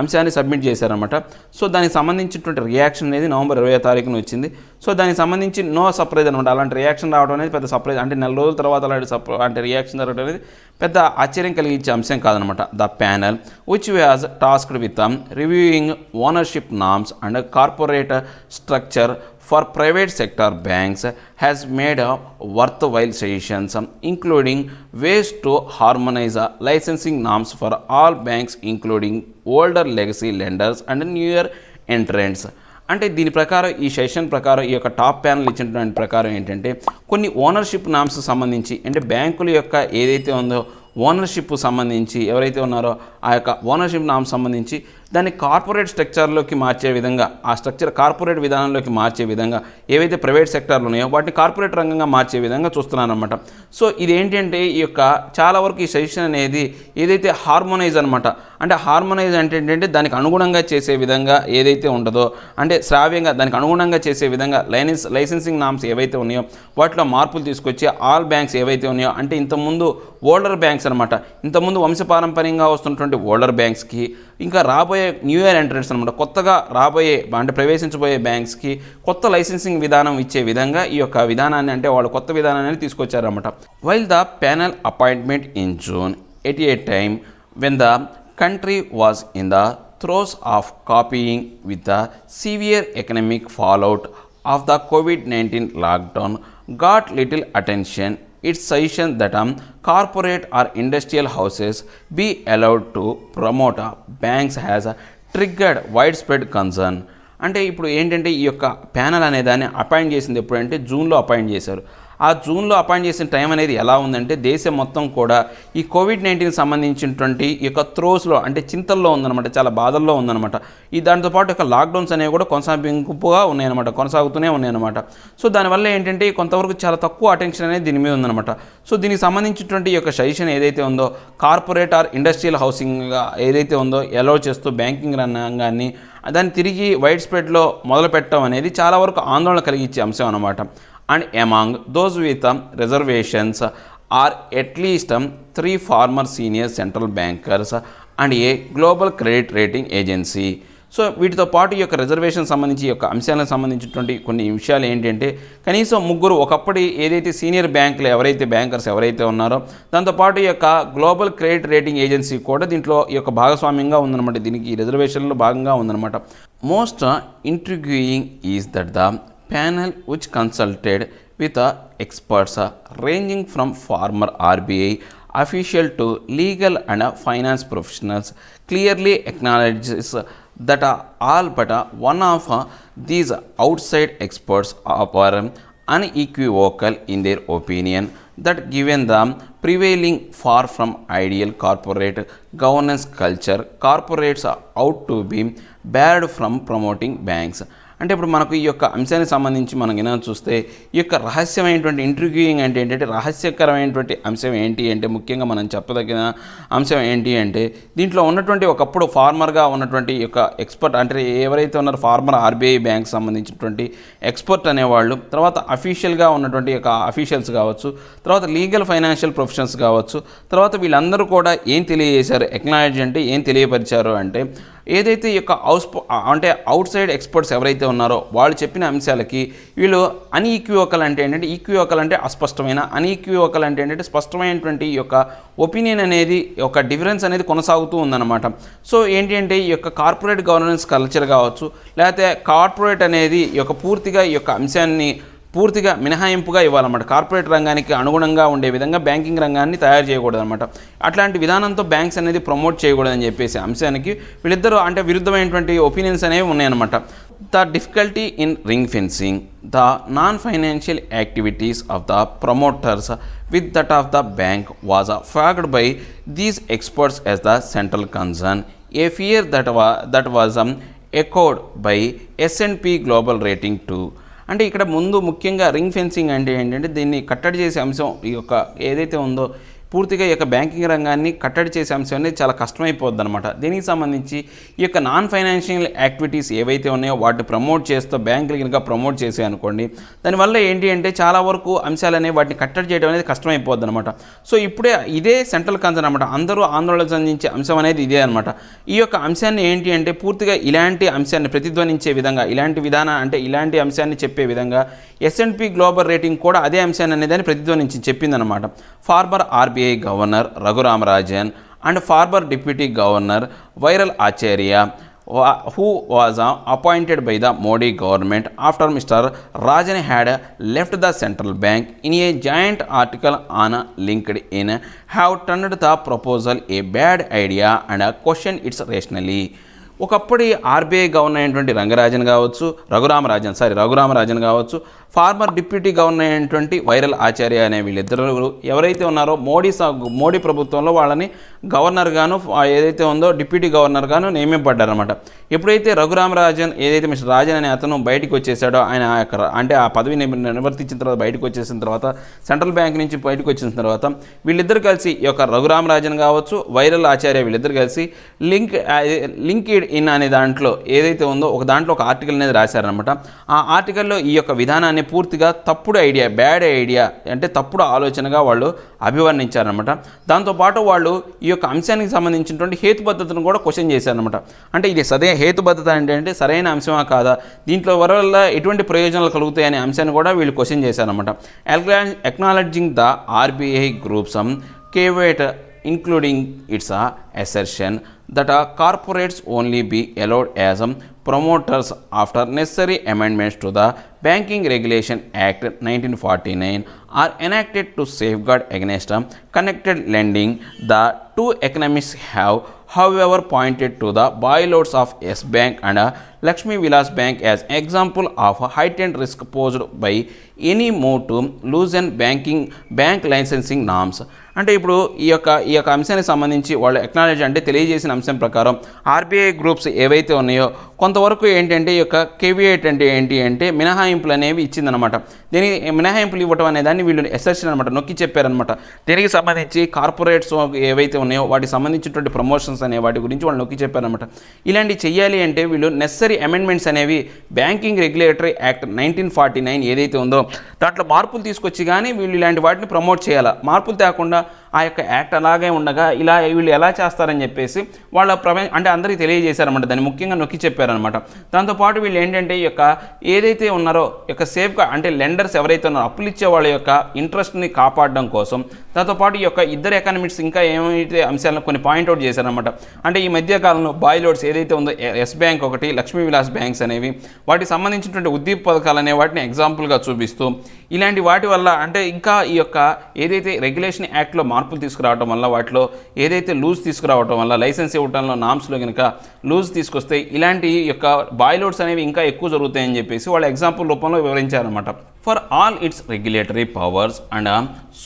అంశాన్ని సబ్మిట్ చేశారనమాట. సో దానికి సంబంధించినటువంటి రియాక్షన్ అనేది నవంబర్ 20వ తారీఖున వచ్చింది. సో దానికి సంబంధించి నో సర్ప్రైజ్ అనమాట. అలాంటి రియాక్షన్ రావడం అనేది పెద్ద సర్ప్రైజ్, అంటే నెల రోజుల తర్వాత అలాంటి రియాక్షన్ జరగడం అనేది పెద్ద ఆశ్చర్యం కలిగించే అంశం కాదనమాట. The panel which was tasked with reviewing ownership norms and corporate structure for private sector banks has made worthwhile suggestions, including ways to harmonize licensing norms for all banks, including older legacy lenders and newer entrants. అంటే దీని ప్రకారం ఈ session ప్రకారం ఈ యొక్క top panel ఇచ్చినటువంటి ప్రకారం ఏంటంటే కొన్ని ఓనర్షిప్ నామ్స్ సంబంధించి, అంటే బ్యాంకుల యొక్క ఏదైతే ఉందో ఓనర్షిప్ సంబంధించి ఎవరైతే ఉన్నారో ఆ యొక్క ఓనర్షిప్ నామ్ సంబంధించి దాన్ని కార్పొరేట్ స్ట్రక్చర్లోకి మార్చే విధంగా, ఆ స్ట్రక్చర్ కార్పొరేట్ విధానంలోకి మార్చే విధంగా ఏవైతే ప్రైవేట్ సెక్టార్లు ఉన్నాయో వాటిని కార్పొరేట్ రంగంగా మార్చే విధంగా చూస్తున్నారనమాట. సో ఇది ఏంటంటే ఈ యొక్క చాలా వరకు ఈ సజెషన్ అనేది ఏదైతే హార్మోనైజ్ అనమాట, అంటే హార్మోనైజ్ అంటే ఏంటంటే దానికి అనుగుణంగా చేసే విధంగా ఏదైతే ఉంటుందో, అంటే శ్రావ్యంగా దానికి అనుగుణంగా చేసే విధంగా లైసెన్సింగ్ నామ్స్ ఏవైతే ఉన్నాయో వాటిలో మార్పులు తీసుకొచ్చి ఆల్ బ్యాంక్స్ ఏవైతే ఉన్నాయో, అంటే ఇంతకుముందు ఓల్డర్ బ్యాంక్స్ అనమాట, ఇంతకుముందు వంశపారంపర్యంగా వస్తున్నటువంటి ఓల్డర్ బ్యాంక్స్కి ఇంకా రాబోయే న్యూ ఇయర్ ఎంట్రెన్స్ అనమాట, కొత్తగా రాబోయే అంటే ప్రవేశించబోయే బ్యాంక్స్కి కొత్త లైసెన్సింగ్ విధానం ఇచ్చే విధంగా ఈ యొక్క విధానాన్ని, అంటే వాళ్ళు కొత్త విధానాన్ని తీసుకొచ్చారన్నమాట. While the panel appointment in June at a time when the country was in the throes of copying with the severe economic fallout of the COVID-19 lockdown got little attention. Its suggestion that corporate or industrial houses be allowed to promote banks has triggered widespread concern. అంటే ఇప్పుడు ఏంటంటే ఈ యొక్క panel అనే దాన్ని appoint చేసింది ఎప్పుడంటే జూన్లో అపాయింట్ చేశారు. ఆ జూన్లో అపాయింట్ చేసిన టైం అనేది ఎలా ఉందంటే దేశం మొత్తం కూడా ఈ కోవిడ్-19 సంబంధించినటువంటి ఈ యొక్క త్రోస్లో, అంటే చింతల్లో ఉందన్నమాట, చాలా బాధల్లో ఉందన్నమాట. ఈ దాంతోపాటు యొక్క లాక్డౌన్స్ అనేవి కూడా కొనసాగింపుగా ఉన్నాయన్నమాట, కొనసాగుతూనే ఉన్నాయన్నమాట. సో దానివల్ల ఏంటంటే కొంతవరకు చాలా తక్కువ అటెన్షన్ అనేది దీని మీద ఉందన్నమాట. సో దీనికి సంబంధించినటువంటి ఈ యొక్క సజెషన్ ఏదైతే ఉందో కార్పొరేట్ ఆర్ ఇండస్ట్రియల్ హౌసింగ్గా ఏదైతే ఉందో అలౌ చేస్తూ బ్యాంకింగ్ రంగాన్ని దాన్ని తిరిగి వైడ్ స్ప్రెడ్లో మొదలు పెట్టడం అనేది చాలా వరకు ఆందోళన కలిగించే అంశం అన్నమాట. And among those with reservations are at least 3 former senior central bankers and a global credit rating agency. So వీటితో పాటు ఈ యొక్క రిజర్వేషన్ సంబంధించి ఈ యొక్క అంశాలకు సంబంధించినటువంటి కొన్ని విషయాలు ఏంటంటే కనీసం ముగ్గురు ఒకప్పటి ఏదైతే సీనియర్ బ్యాంకులు బ్యాంకర్స్ ఎవరైతే ఉన్నారో దాంతోపాటు ఈ యొక్క గ్లోబల్ క్రెడిట్ రేటింగ్ ఏజెన్సీ కూడా దీంట్లో ఈ యొక్క భాగస్వామ్యంగా ఉందన్నమాట, దీనికి ఈ రిజర్వేషన్లో భాగంగా ఉందన్నమాట. Most intriguing is that the panel which consulted with experts ranging from former RBI official to legal and finance professionals clearly acknowledges that all but one of these outside experts are unequivocal in their opinion that given the prevailing far from ideal corporate governance culture, corporates are out to be barred from promoting banks. అంటే ఇప్పుడు మనకు ఈ యొక్క అంశానికి సంబంధించి మనం ఏమైనా చూస్తే ఈ యొక్క రహస్యమైనటువంటి ఇంట్రిగ్యూయింగ్ అంటే ఏంటంటే రహస్యకరమైనటువంటి అంశం ఏంటి అంటే ముఖ్యంగా మనం చెప్పదగిన అంశం ఏంటి అంటే దీంట్లో ఉన్నటువంటి ఒకప్పుడు ఫార్మర్గా ఉన్నటువంటి యొక్క ఎక్స్పర్ట్, అంటే ఎవరైతే ఉన్నారో ఫార్మర్ ఆర్బీఐ బ్యాంక్ సంబంధించినటువంటి ఎక్స్పర్ట్ అనేవాళ్ళు, తర్వాత అఫీషియల్గా ఉన్నటువంటి యొక్క అఫీషియల్స్ కావచ్చు, తర్వాత లీగల్ ఫైనాన్షియల్ ప్రొఫెషనల్స్ కావచ్చు, తర్వాత వీళ్ళందరూ కూడా ఏం తెలియజేశారు, ఎక్నాలజీ అంటే ఏం తెలియపరిచారు అంటే ఏదైతే ఈ యొక్క అంటే అవుట్ సైడ్ ఎక్స్పర్ట్స్ ఎవరైతే ఉన్నారో వాళ్ళు చెప్పిన అంశాలకి వీళ్ళు అన్ఈక్వివోకల్ అంటే ఏంటంటే ఈక్వివోకల్ అంటే అస్పష్టమైన, అన్ఈక్వివోకల్ అంటే ఏంటంటే స్పష్టమైనటువంటి ఈ యొక్క ఒపీనియన్ అనేది ఒక డిఫరెన్స్ అనేది కొనసాగుతూ ఉందన్నమాట. సో ఏంటి అంటే ఈ యొక్క కార్పొరేట్ గవర్నెన్స్ కల్చర్ కావచ్చు, లేకపోతే కార్పొరేట్ అనేది ఈ యొక్క పూర్తిగా ఈ యొక్క అంశాన్ని పూర్తిగా మినహాయింపుగా ఇవ్వాలన్నమాట, కార్పొరేట్ రంగానికి అనుగుణంగా ఉండే విధంగా బ్యాంకింగ్ రంగాన్ని తయారు చేయకూడదు అనమాట. అట్లాంటి విధానంతో బ్యాంక్స్ అనేది ప్రమోట్ చేయకూడదని చెప్పేసి అంశానికి వీళ్ళిద్దరూ అంటే విరుద్ధమైనటువంటి ఒపీనియన్స్ అనేవి ఉన్నాయన్నమాట. The difficulty in ring fencing the non financial activities of the promoters with that of the bank was flagged by these experts as the central concern, a fear that was echoed by S&P Global Rating too. అంటే ఇక్కడ ముందు ముఖ్యంగా ring fencing అంటే ఏంటంటే దీన్ని కట్టడి చేసే అంశం ఈ యొక్క ఏదైతే ఉందో పూర్తిగా ఈ యొక్క బ్యాంకింగ్ రంగాన్ని కట్టడి చేసే అంశం అనేది చాలా కష్టమైపోద్ది అనమాట. దీనికి సంబంధించి ఈ యొక్క నాన్ ఫైనాన్షియల్ యాక్టివిటీస్ ఏవైతే ఉన్నాయో వాటిని ప్రమోట్ చేస్తూ బ్యాంకులు కనుక ప్రమోట్ చేసే అనుకోండి, దానివల్ల ఏంటి అంటే చాలా వరకు అంశాలనే వాటిని కట్టడి చేయడం అనేది కష్టమైపోద్ది అనమాట. సో ఇప్పుడే ఇదే సెంట్రల్ కన్సర్న్ అనమాట. అందరూ ఆందోళన చెందించే అంశం అనేది ఇదే అనమాట. ఈ యొక్క అంశాన్ని ఏంటి అంటే పూర్తిగా ఇలాంటి అంశాన్ని ప్రతిధ్వనించే విధంగా, ఇలాంటి విధానం అంటే ఇలాంటి అంశాన్ని చెప్పే విధంగా S&P గ్లోబల్ రేటింగ్ కూడా అదే అంశాన్ని అనేదాన్ని ప్రతిధ్వనించి చెప్పిందనమాట. Former RBI governor Raghuram Rajan and former deputy governor Viral Acharya who was appointed by the Modi government after Mr. Rajan had left the central bank in a joint article on LinkedIn have turned the proposal a bad idea and questioned its rationally. ఒకప్పటి RBI governor అయినటువంటి రఘురామ రాజన్ కావచ్చు, farmer deputy governor అయినటువంటి viral ఆచార్య అనే వీళ్ళిద్దరు ఎవరైతే ఉన్నారో మోడీ ప్రభుత్వంలో వాళ్ళని గవర్నర్ గాను ఏదైతే ఉందో డిప్యూటీ గవర్నర్ గాను నియమింపడ్డారనమాట. ఎప్పుడైతే రఘురామ రాజన్ ఏదైతే మిస్టర్ రాజన్ అనే అతను బయటకు వచ్చేసాడో, ఆయన అంటే ఆ పదవిని నిర్వర్తించిన తర్వాత బయటకు వచ్చేసిన తర్వాత, సెంట్రల్ బ్యాంక్ నుంచి బయటకు వచ్చిన తర్వాత వీళ్ళిద్దరు కలిసి ఈ యొక్క రఘురామ రాజన్ కావచ్చు, వైరల్ ఆచార్య వీళ్ళిద్దరు కలిసి లింక్డ్ ఇన్ అనే దాంట్లో ఏదైతే ఉందో ఒక ఆర్టికల్ అనేది రాశారనమాట. ఆ ఆర్టికల్లో ఈ యొక్క విధానాన్ని పూర్తిగా తప్పుడు ఐడియా, బ్యాడ్ ఐడియా అంటే తప్పుడు ఆలోచనగా వాళ్ళు అభివర్ణించారనమాట. దాంతోపాటు వాళ్ళు ఈ యొక్క అంశానికి సంబంధించినటువంటి హేతుబద్ధతను కూడా క్వశ్చన్ చేశారనమాట. అంటే ఇది హేతుబద్ధత అంటే సరైన అంశమా కాదా, దీంట్లో వల్ల ఎటువంటి ప్రయోజనాలు కలుగుతాయనే అంశాన్ని కూడా వీళ్ళు క్వశ్చన్ చేశారనమాట. Acknowledging the RBI groups caveat including its assertion that corporates only be allowed as promoters after necessary amendments to the Banking Regulation Act 1949 are enacted to safeguard against connected lending. The two economists have, however, pointed to the bailouts of Yes Bank and Lakshmi Vilas Bank as example of heightened risk posed by any move to loosen bank licensing norms. అంటే ఇప్పుడు ఈ యొక్క అంశానికి సంబంధించి వాళ్ళు acknowledge అంటే తెలియజేసిన అంశం ప్రకారం RBI గ్రూప్స్ ఏవైతే ఉన్నాయో కొంతవరకు ఏంటంటే ఈ యొక్క కేవియేట్ అంటే ఏంటి అంటే మినహాయింపులు అనేవి ఇచ్చిందనమాట. దీనికి మినహాయింపులు ఇవ్వడం అనే దాన్ని వీళ్ళు ఎసెర్షన్ అనమాట, నొక్కి చెప్పారనమాట. దీనికి సంబంధించి కార్పొరేట్స్ ఏవైతే ఉన్నాయో వాటికి సంబంధించినటువంటి ప్రమోషన్స్ అనే వాటి గురించి వాళ్ళు నొక్కి చెప్పారనమాట. ఇలాంటివి చెయ్యాలి అంటే వీళ్ళు నెసరీ అమెండ్మెంట్స్ అనేవి బ్యాంకింగ్ రెగ్యులేటరీ యాక్ట్ 1949 ఏదైతే ఉందో దాంట్లో మార్పులు తీసుకొచ్చి కానీ వీళ్ళు ఇలాంటి వాటిని ప్రమోట్ చేయాలి. మార్పులు తేకుండా ఆ యొక్క యాక్ట్ అలాగే ఉండగా ఇలా వీళ్ళు ఎలా చేస్తారని చెప్పేసి వాళ్ళ అంటే అందరికీ తెలియజేశారన్నమాట. దాన్ని ముఖ్యంగా నొక్కి చెప్పారనమాట. దాంతోపాటు వీళ్ళు ఏంటంటే ఈ యొక్క ఏదైతే ఉన్నారో యొక్క సేఫ్గా అంటే లెండర్స్ ఎవరైతే ఉన్నారో అప్పులు ఇచ్చే వాళ్ళ యొక్క ఇంట్రెస్ట్ని కాపాడడం కోసం, దాంతోపాటు ఈ యొక్క ఇద్దరు ఎకనామిక్స్ ఇంకా ఏమైతే అంశాలను కొన్ని పాయింట్అవుట్ చేశారనమాట. అంటే ఈ మధ్యకాలంలో బాయిలోడ్స్ ఏదైతే ఉందో ఎస్ బ్యాంక్ ఒకటి, లక్ష్మీ విలాస్ బ్యాంక్స్ అనేవి వాటికి సంబంధించినటువంటి ఉద్దీప పథకాలు అనే వాటిని ఎగ్జాంపుల్గా చూపిస్తూ ఇలాంటి వాటి వల్ల అంటే ఇంకా ఈ యొక్క ఏదైతే రెగ్యులేషన్ యాక్ట్లో మార్పులు తీసుకురావడం వల్ల వాటిలో ఏదైతే లూజ్ తీసుకురావడం వల్ల లైసెన్స్ ఇవ్వడంలో నామ్స్లో కనుక లూజ్ తీసుకొస్తే ఇలాంటి యొక్క బాయిలోడ్స్ అనేవి ఇంకా ఎక్కువ జరుగుతాయని చెప్పేసి వాళ్ళ ఎగ్జాంపుల్ రూపంలో వివరించారన్నమాట. For all its regulatory powers and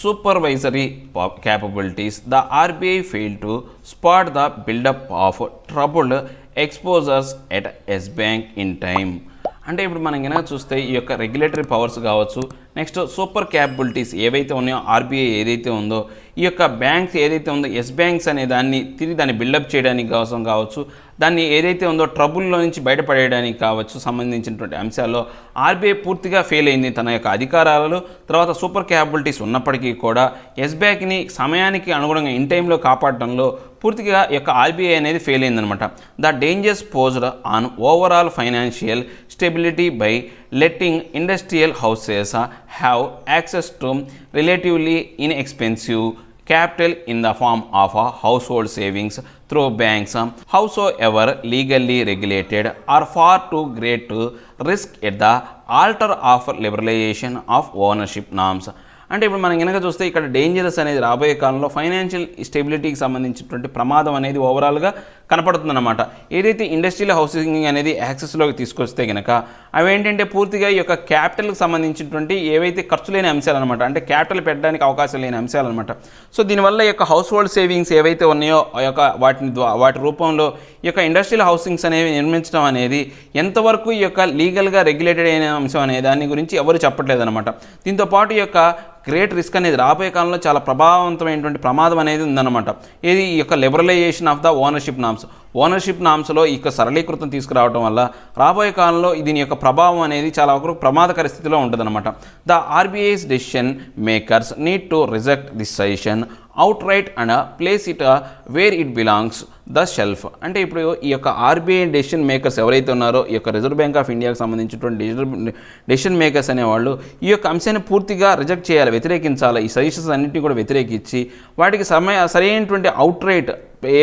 supervisory capabilities, the RBI failed to spot the build-up of troubled exposures at Yes Bank in time. అంటే ఇప్పుడు మనం కనుక చూస్తే ఈ యొక్క రెగ్యులేటరీ పవర్స్ కావచ్చు, నెక్స్ట్ సూపర్ క్యాపబిలిటీస్ ఏవైతే ఉన్నాయో RBI ఏదైతే ఉందో ఈ యొక్క బ్యాంక్స్ ఏదైతే ఉందో ఎస్ బ్యాంక్స్ అనే దాన్ని తిరిగి దాన్ని బిల్డప్ చేయడానికి కోసం కావచ్చు, దాన్ని ఏదైతే ఉందో ట్రబుల్లో నుంచి బయటపడేయడానికి కావచ్చు సంబంధించినటువంటి అంశాల్లో RBI పూర్తిగా ఫెయిల్ అయింది తన యొక్క అధికారాలలో. తర్వాత సూపర్ క్యాపబిలిటీస్ ఉన్నప్పటికీ కూడా ఎస్ బ్యాంక్ని సమయానికి అనుగుణంగా ఇన్ టైంలో కాపాడడంలో పూర్తిగా యొక్క RBI అనేది ఫెయిల్ అయిందనమాట. The dangers posed on overall financial stability by letting industrial houses have access to relatively inexpensive capital in the form of household savings through banks, howsoever legally regulated, are far too great to risk at the altar of liberalization of ownership norms. అంటే ఇప్పుడు మనం కనుక చూస్తే ఇక్కడ dangerous అనేది రాబోయే కాలంలో financial స్టెబిలిటీకి సంబంధించినటువంటి ప్రమాదం అనేది ఓవరాల్గా కనపడుతుందన్నమాట. ఏదైతే ఇండస్ట్రియల్ హౌసింగ్ అనేది యాక్సెస్లోకి తీసుకొస్తే కనుక అవి ఏంటంటే పూర్తిగా ఈ యొక్క క్యాపిటల్కి సంబంధించినటువంటి ఏవైతే ఖర్చు లేని అంశాలన్నమాట, అంటే క్యాపిటల్ పెట్టడానికి అవకాశం లేని అంశాలన్నమాట. సో దీనివల్ల ఈ యొక్క హౌస్ హోల్డ్ సేవింగ్స్ ఏవైతే ఉన్నాయో ఆ యొక్క వాటి రూపంలో ఈ యొక్క ఇండస్ట్రియల్ హౌసింగ్స్ అనేవి నిర్మించడం అనేది ఎంతవరకు ఈ యొక్క లీగల్గా రెగ్యులేటెడ్ అయిన అంశం అనే దాని గురించి ఎవరు చెప్పట్లేదన్నమాట. దీంతోపాటు ఈ యొక్క గ్రేట్ రిస్క్ అనేది రాబోయే కాలంలో చాలా ప్రభావవంతమైనటువంటి ప్రమాదం అనేది ఉందన్నమాట. ఇది ఈ యొక్క లిబరలైజేషన్ ఆఫ్ ద ఓనర్షిప్ నామ్స్లో ఈ యొక్క సరళీకృతం తీసుకురావడం వల్ల రాబోయే కాలంలో దీని యొక్క ప్రభావం అనేది చాలా వరకు ప్రమాదకర స్థితిలో ఉంటుందన్నమాట. The RBI's decision makers need to reject this suggestion out and place it where it belongs the shelf. అంటే ఇప్పుడు ఈ యొక్క ఆర్బీఐ డెసిషన్ మేకర్స్ ఎవరైతే ఉన్నారో ఈ యొక్క రిజర్వ్ బ్యాంక్ ఆఫ్ ఇండియాకి సంబంధించినటువంటి డెసిషన్ మేకర్స్ అనేవాళ్ళు ఈ యొక్క అంశాన్ని పూర్తిగా రిజెక్ట్ చేయాలి, వ్యతిరేకించాలి. ఈ సజెషన్స్ అన్నింటినీ కూడా వ్యతిరేకించి వాటికి సరైనటువంటి అవుట్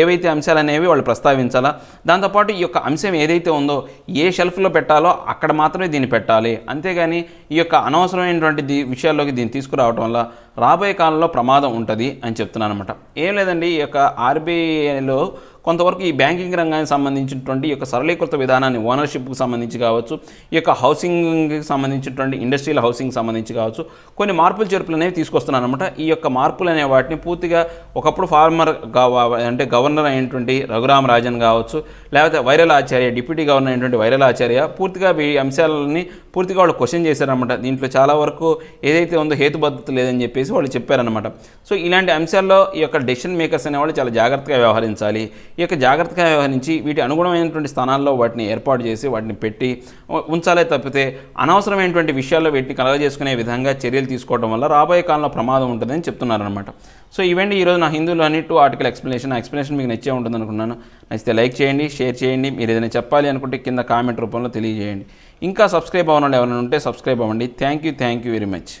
ఏవైతే అంశాలు అనేవి వాళ్ళు ప్రస్తావించాలా. దాంతోపాటు ఈ యొక్క అంశం ఏదైతే ఉందో ఏ షెల్ఫ్లో పెట్టాలో అక్కడ మాత్రమే దీన్ని పెట్టాలి. అంతేగాని ఈ యొక్క అనవసరమైనటువంటి విషయాల్లోకి దీన్ని తీసుకురావడం వల్ల రాబోయే కాలంలో ప్రమాదం ఉంటుంది అని చెప్తున్నాను అనమాట. ఏం లేదండి, ఈ యొక్క ఆర్బీఐలో కొంతవరకు ఈ బ్యాంకింగ్ రంగానికి సంబంధించినటువంటి ఈ యొక్క సరళీకృత విధానాన్ని ఓనర్షిప్కి సంబంధించి కావచ్చు, ఈ యొక్క హౌసింగ్కి సంబంధించినటువంటి ఇండస్ట్రియల్ హౌసింగ్ సంబంధించి కావచ్చు కొన్ని మార్పులు చేర్పులు అనేవి తీసుకొస్తున్నాను అనమాట. ఈ యొక్క మార్పులు అనే వాటిని పూర్తిగా ఒకప్పుడు అంటే గవర్నర్ అయినటువంటి రఘురామ రాజన్ కావచ్చు, లేకపోతే వైరల్ ఆచార్య డిప్యూటీ గవర్నర్ అయినటువంటి వైరల్ ఆచార్య పూర్తిగా ఈ అంశాలని పూర్తిగా వాళ్ళు క్వశ్చన్ చేశారనమాట. దీంట్లో చాలా వరకు ఏదైతే ఉందో హేతుబద్ధత లేదని చెప్పేసి వాళ్ళు చెప్పారనమాట. సో ఇలాంటి అంశాల్లో ఈ యొక్క డెసిషన్ మేకర్స్ అనేవాళ్ళు చాలా జాగ్రత్తగా వ్యవహరించాలి. ఈ యొక్క జాగ్రత్తగా వ్యవహరించి వీటి అనుగుణమైనటువంటి స్థానాల్లో వాటిని ఏర్పాటు చేసి వాటిని పెట్టి ఉంచాలే తప్పితే అనవసరమైనటువంటి విషయాల్లో వీటిని కలగజేసుకునే విధంగా చర్యలు తీసుకోవడం వల్ల రాబోయే కాలంలో ప్రమాదం ఉంటుందని చెప్తున్నారనమాట. సో ఇవండి ఈరోజు నా హిందూలోని 2 ఆర్టికల్ ఎక్స్ప్లెనేషన్ మీకు నచ్చే ఉంటుంది అనుకున్నాను. నచ్చితే లైక్ చేయండి, షేర్ చేయండి. మీరు ఏదైనా చెప్పాలి అనుకుంటే కింద కామెంట్ రూపంలో తెలియజేయండి. ఇంకా సబ్స్క్రైబ్ అవ్వడం ఎవరైనా ఉంటే సబ్స్క్రైబ్ అవ్వండి. Thank you very much.